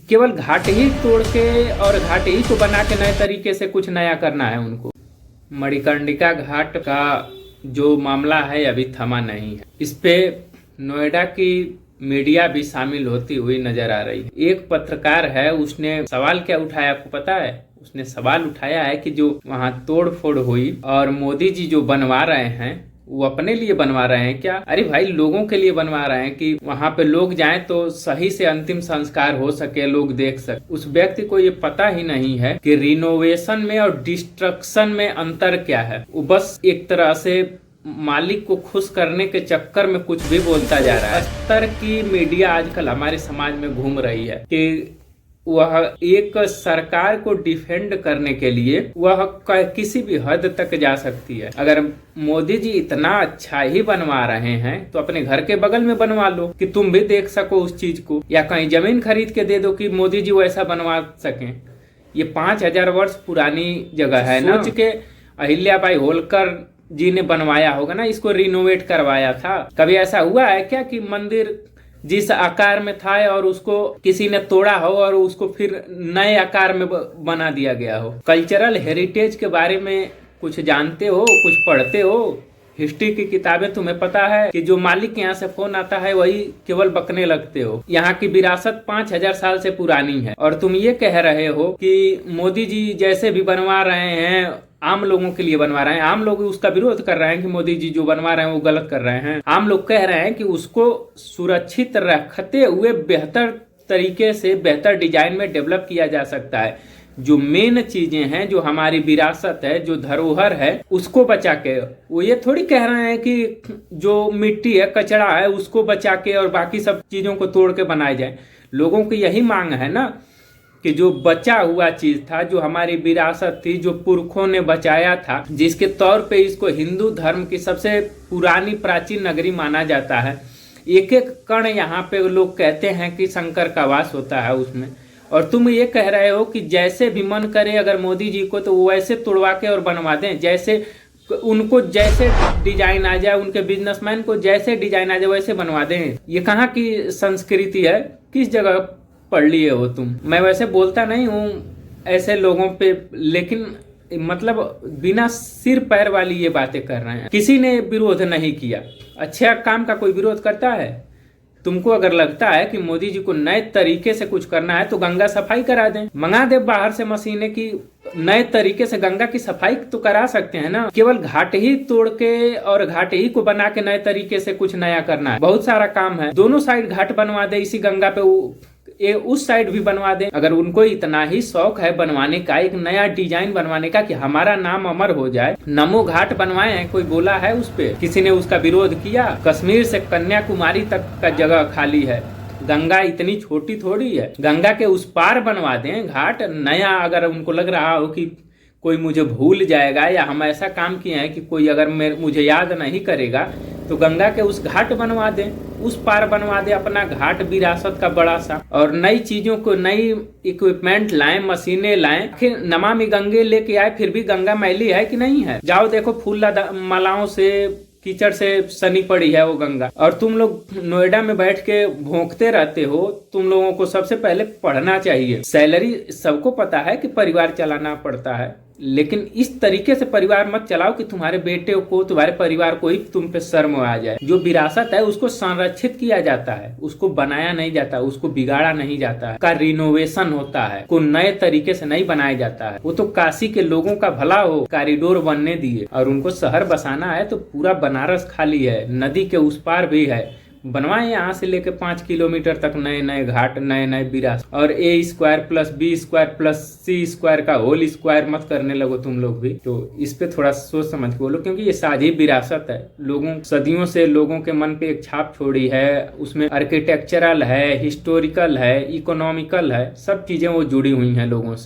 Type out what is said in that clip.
केवल घाट ही तोड़ के और घाट ही को बना के नए तरीके से कुछ नया करना है उनको। मणिकर्णिका घाट का जो मामला है अभी थमा नहीं है। इस पे नोएडा की मीडिया भी शामिल होती हुई नजर आ रही है। एक पत्रकार है, उसने सवाल क्या उठाया आपको पता है? उसने सवाल उठाया है कि जो वहाँ तोड़ फोड़ हुई और मोदी जी जो बनवा रहे हैं वो अपने लिए बनवा रहे हैं क्या? अरे भाई, लोगों के लिए बनवा रहे हैं कि वहां पे लोग जाएं तो सही से अंतिम संस्कार हो सके, लोग देख सके। उस व्यक्ति को ये पता ही नहीं है कि रिनोवेशन में और डिस्ट्रक्शन में अंतर क्या है। वो बस एक तरह से मालिक को खुश करने के चक्कर में कुछ भी बोलता जा रहा है। स्तर की मीडिया आजकल हमारे समाज में घूम रही है कि वह एक सरकार को डिफेंड करने के लिए वह किसी भी हद तक जा सकती है। अगर मोदी जी इतना अच्छा ही बनवा रहे हैं तो अपने घर के बगल में बनवा लो कि तुम भी देख सको उस चीज को, या कहीं जमीन खरीद के दे दो कि मोदी जी वैसा बनवा सकें। ये 5000 वर्ष पुरानी जगह है ना। सोच के अहिल्याबाई होलकर जी ने बनवाया होगा ना, इसको रिनोवेट करवाया था। कभी ऐसा हुआ है क्या कि मंदिर जिस आकार में था और उसको किसी ने तोड़ा हो और उसको फिर नए आकार में बना दिया गया हो? कल्चरल हेरिटेज के बारे में कुछ जानते हो, कुछ पढ़ते हो? हिस्ट्री की किताबें तुम्हें पता है कि जो मालिक के यहाँ से फोन आता है वही केवल बकने लगते हो। यहाँ की विरासत 5000 साल से पुरानी है और तुम ये कह रहे हो कि मोदी जी जैसे भी बनवा रहे हैं आम लोगों के लिए बनवा रहे हैं। आम लोग उसका विरोध कर रहे हैं कि मोदी जी जो बनवा रहे हैं वो गलत कर रहे हैं। आम लोग कह रहे हैं कि उसको सुरक्षित रखते हुए बेहतर तरीके से बेहतर डिजाइन में डेवलप किया जा सकता है। जो मेन चीजें हैं, जो हमारी विरासत है, जो धरोहर है, उसको बचा के। वो ये थोड़ी कह रहे हैं कि जो मिट्टी है, कचरा है, उसको बचा के और बाकी सब चीजों को तोड़ के बनाए जाए। लोगों की यही मांग है ना कि जो बचा हुआ चीज था, जो हमारी विरासत थी, जो पुरखों ने बचाया था, जिसके तौर पे इसको हिंदू धर्म की सबसे पुरानी प्राचीन नगरी माना जाता है। एक एक कण यहाँ पे लोग कहते हैं कि शंकर का वास होता है उसमें, और तुम ये कह रहे हो कि जैसे भी मन करे अगर मोदी जी को तो वो वैसे तोड़वा के और बनवा दें, जैसे उनको जैसे डिजाइन आ जाए, उनके बिजनेसमैन को जैसे डिजाइन आ जाए वैसे बनवा दें। ये कहाँ की संस्कृति है? किस जगह पढ़ लिए हो तुम? मैं वैसे बोलता नहीं हूँ ऐसे लोगों पे, लेकिन मतलब बिना सिर पैर वाली ये बातें कर रहे हैं। किसी ने विरोध नहीं किया। अच्छा काम का कोई विरोध करता है? तुमको अगर लगता है कि मोदी जी को नए तरीके से कुछ करना है तो गंगा सफाई करा दें, मंगा दे बाहर से मशीनें की नए तरीके से गंगा की सफाई तो करा सकते हैं ना। केवल घाट ही तोड़ के और घाट ही को बना के नए तरीके से कुछ नया करना है। बहुत सारा काम है। दोनों साइड घाट बनवा दे इसी गंगा पे, उस साइड भी बनवा दें। अगर उनको इतना ही शौक है बनवाने का, एक नया डिजाइन बनवाने का कि हमारा नाम अमर हो जाए। नमो घाट बनवाए हैं, कोई बोला है उस पे? किसी ने उसका विरोध किया? कश्मीर से कन्याकुमारी तक का जगह खाली है। गंगा इतनी छोटी थोड़ी है। गंगा के उस पार बनवा दें घाट नया। अगर उनको लग रहा हो कि कोई मुझे भूल जाएगा या हम ऐसा काम किए हैं कि कोई अगर मुझे याद नहीं करेगा, तो गंगा के उस घाट बनवा दें, उस पार बनवा दे अपना घाट विरासत का बड़ा सा, और नई चीजों को, नई इक्विपमेंट लाएं, मशीनें लाएं। फिर नमामि गंगे लेके आए, फिर भी गंगा मैली है कि नहीं है? जाओ देखो, फूल मालाओं से, कीचड़ से सनी पड़ी है वो गंगा। और तुम लोग नोएडा में बैठ के भोंकते रहते हो। तुम लोगों को सबसे पहले पढ़ना चाहिए। सैलरी सबको पता है कि परिवार चलाना पड़ता है, लेकिन इस तरीके से परिवार मत चलाओ कि तुम्हारे बेटे को, तुम्हारे परिवार को ही तुम पे शर्म आ जाए। जो विरासत है उसको संरक्षित किया जाता है, उसको बनाया नहीं जाता, उसको बिगाड़ा नहीं जाता है, का रिनोवेशन होता है, को नए तरीके से नहीं बनाया जाता है। वो तो काशी के लोगों का भला हो, कॉरिडोर बनने दिए, और उनको शहर बसाना है तो पूरा बनारस खाली है, नदी के उस पार भी है। बनवाए यहाँ से लेके 5 किलोमीटर तक नए नए घाट, नए नए विरासत। और A² + B² + C² का होल स्क्वायर मत करने लगो तुम लोग भी। तो इस पे थोड़ा सोच समझ के बोलो, क्योंकि ये साझी विरासत है। लोगों सदियों से लोगों के मन पे एक छाप छोड़ी है। उसमें आर्किटेक्चरल है, हिस्टोरिकल है, इकोनॉमिकल है, सब चीजें वो जुड़ी हुई हैं लोगों से।